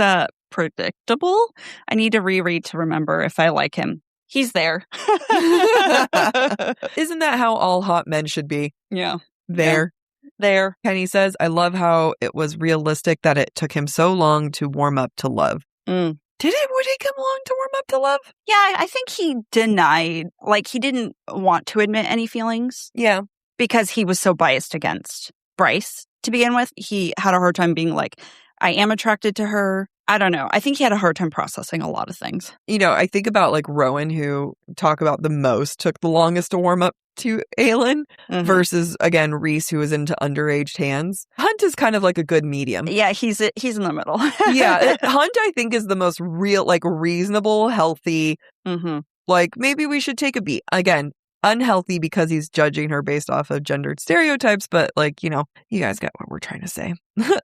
predictable. I need to reread to remember if I like him. He's there. Isn't that how all hot men should be? Yeah. There. Yeah. There. Penny says, I love how it was realistic that it took him so long to warm up to love. Mm. Would it come along to warm up to love? Yeah, I think he denied, like he didn't want to admit any feelings. Yeah. Because he was so biased against Bryce to begin with. He had a hard time being like, I am attracted to her. I don't know. I think he had a hard time processing a lot of things. You know, I think about like Rowan, who talk about the most, took the longest to warm up to Aelin versus, again, Rhys, who was into underage hands. Hunt is kind of like a good medium. Yeah, he's in the middle. Hunt, I think, is the most real, like reasonable, healthy, like maybe we should take a beat. Again, unhealthy because he's judging her based off of gendered stereotypes, but like, you know, you guys get what we're trying to say.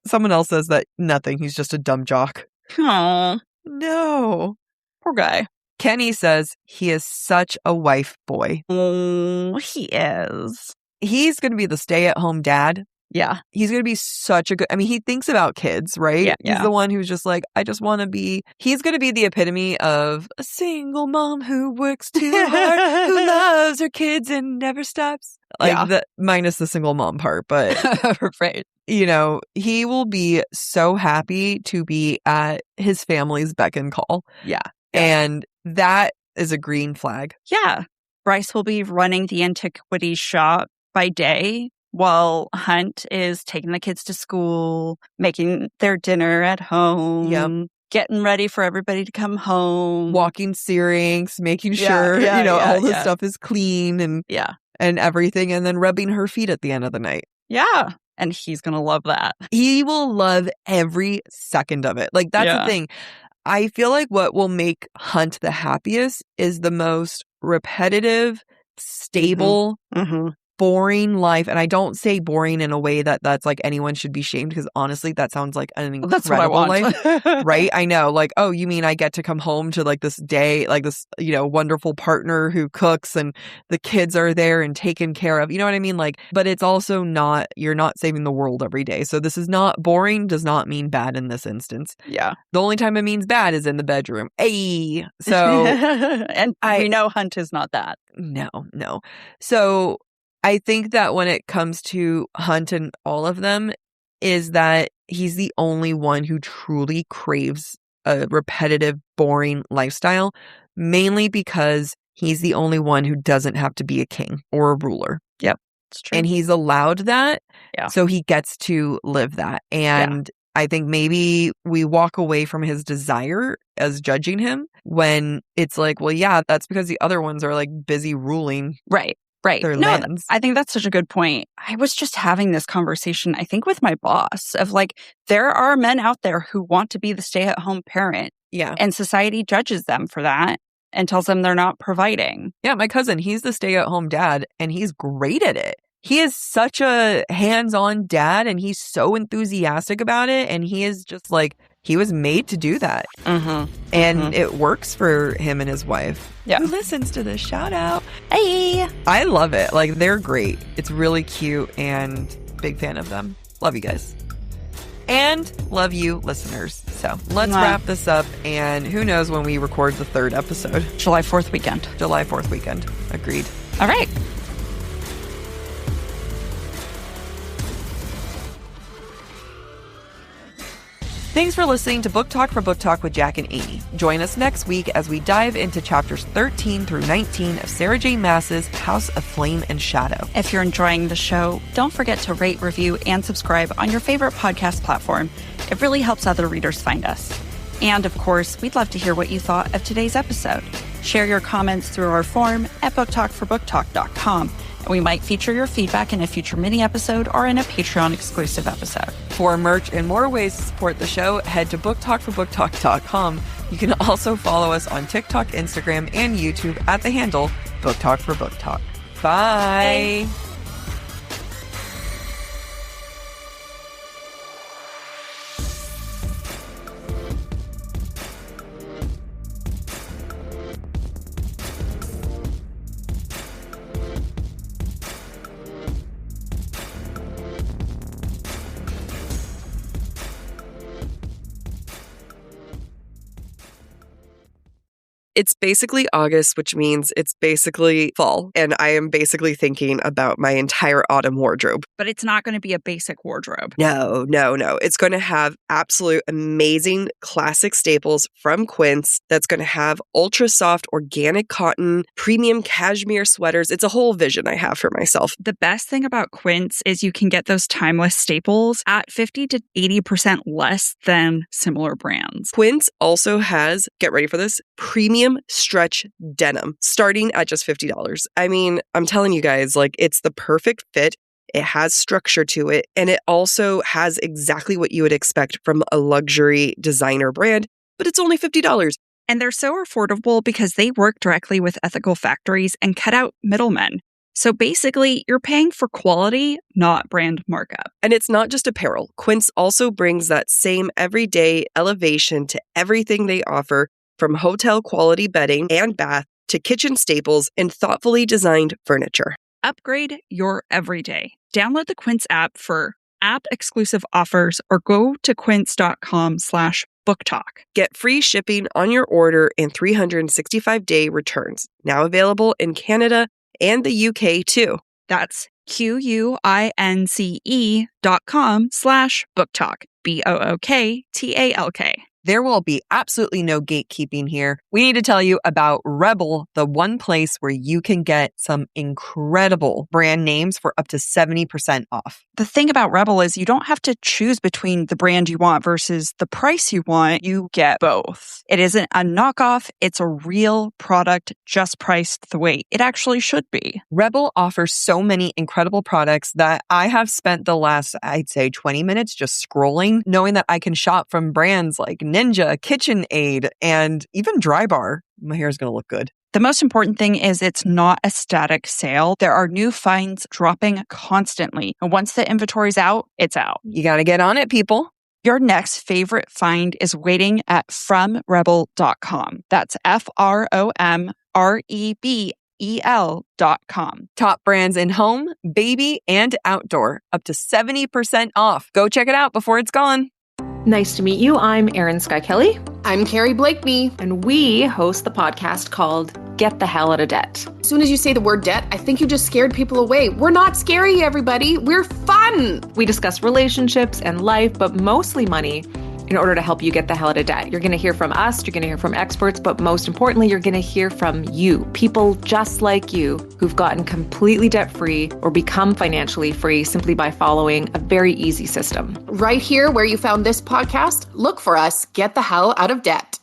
Someone else says that nothing, he's just a dumb jock. Oh, no. Poor guy. Kenny says he is such a wife boy. Oh, he is. He's going to be the stay-at-home dad. Yeah. He's going to be such a good... I mean, he thinks about kids, right? Yeah. He's the one who's just like, I just want to be... He's going to be the epitome of a single mom who works too hard, who loves her kids and never stops. Like, minus the single mom part, but... Right. You know, he will be so happy to be at his family's beck and call. Yeah. And that is a green flag. Yeah. Bryce will be running the antiquities shop by day while Hunt is taking the kids to school, making their dinner at home, getting ready for everybody to come home, walking Syrinx, making sure, all this stuff is clean and everything, and then rubbing her feet at the end of the night. Yeah. And he's going to love that. He will love every second of it. Like, that's the thing. I feel like what will make Hunt the happiest is the most repetitive, stable, boring life. And I don't say boring in a way that's like anyone should be shamed, because honestly, that sounds like an incredible that's what I want. life. Right? I know. Like, oh, you mean I get to come home to like this day, like this, wonderful partner who cooks and the kids are there and taken care of. You know what I mean? Like, but it's also not, you're not saving the world every day. So this is not boring, does not mean bad in this instance. Yeah. The only time it means bad is in the bedroom. Hey. So and we know Hunt is not that. No. So I think that when it comes to Hunt and all of them, is that he's the only one who truly craves a repetitive, boring lifestyle, mainly because he's the only one who doesn't have to be a king or a ruler. Yep, it's true. And he's allowed that, so he gets to live that. And I think maybe we walk away from his desire as judging him when it's like, well, yeah, that's because the other ones are like busy ruling. Right. Their lands. I think that's such a good point. I was just having this conversation, I think, with my boss of like, there are men out there who want to be the stay-at-home parent. Yeah. And society judges them for that and tells them they're not providing. Yeah, my cousin, he's the stay-at-home dad and he's great at it. He is such a hands-on dad and he's so enthusiastic about it. And he is just like, he was made to do that. And it works for him and his wife. Yeah. Who listens to this? Shout out. Hey. I love it. Like, they're great. It's really cute and big fan of them. Love you guys. And love you, listeners. So let's wrap this up. And who knows when we record the third episode. July 4th weekend. July 4th weekend. Agreed. All right. Thanks for listening to Book Talk for Book Talk with Jack and Amy. Join us next week as we dive into chapters 13 through 19 of Sarah J. Maas's House of Flame and Shadow. If you're enjoying the show, don't forget to rate, review, and subscribe on your favorite podcast platform. It really helps other readers find us. And of course, we'd love to hear what you thought of today's episode. Share your comments through our form at booktalkforbooktalk.com. We might feature your feedback in a future mini episode or in a Patreon exclusive episode. For merch and more ways to support the show, head to booktalkforbooktalk.com. You can also follow us on TikTok, Instagram, and YouTube at the handle Book Talk for Book Talk. Bye. It's basically August, which means it's basically fall. And I am basically thinking about my entire autumn wardrobe. But it's not going to be a basic wardrobe. No. It's going to have absolute amazing classic staples from Quince that's going to have ultra soft organic cotton, premium cashmere sweaters. It's a whole vision I have for myself. The best thing about Quince is you can get those timeless staples at 50 to 80% less than similar brands. Quince also has, get ready for this, premium stretch denim starting at just $50. I mean, I'm telling you guys, like, it's the perfect fit. It has structure to it, and it also has exactly what you would expect from a luxury designer brand, but it's only $50. And they're so affordable because they work directly with ethical factories and cut out middlemen. So basically, you're paying for quality, not brand markup. And it's not just apparel. Quince also brings that same everyday elevation to everything they offer, from hotel quality bedding and bath to kitchen staples and thoughtfully designed furniture. Upgrade your everyday. Download the Quince app for app-exclusive offers or go to quince.com/booktalk. Get free shipping on your order and 365-day returns. Now available in Canada and the UK too. That's QUINCE.com/booktalk. BOOKTALK. There will be absolutely no gatekeeping here. We need to tell you about Rebel, the one place where you can get some incredible brand names for up to 70% off. The thing about Rebel is you don't have to choose between the brand you want versus the price you want. You get both. It isn't a knockoff. It's a real product just priced the way it actually should be. Rebel offers so many incredible products that I have spent the last, I'd say, 20 minutes just scrolling, knowing that I can shop from brands like Ninja, KitchenAid, and even Drybar. My hair is going to look good. The most important thing is it's not a static sale. There are new finds dropping constantly. And once the inventory's out, it's out. You got to get on it, people. Your next favorite find is waiting at FromRebel.com. That's FROMREBEL.com. Top brands in home, baby, and outdoor. Up to 70% off. Go check it out before it's gone. Nice to meet you. I'm Erin Sky Kelly. I'm Carrie Blakeney. And we host the podcast called Get the Hell Out of Debt. As soon as you say the word debt, I think you just scared people away. We're not scary, everybody. We're fun. We discuss relationships and life, but mostly money, in order to help you get the hell out of debt. You're going to hear from us, you're going to hear from experts, but most importantly, you're going to hear from you, people just like you who've gotten completely debt-free or become financially free simply by following a very easy system. Right here where you found this podcast, look for us, Get the Hell Out of Debt.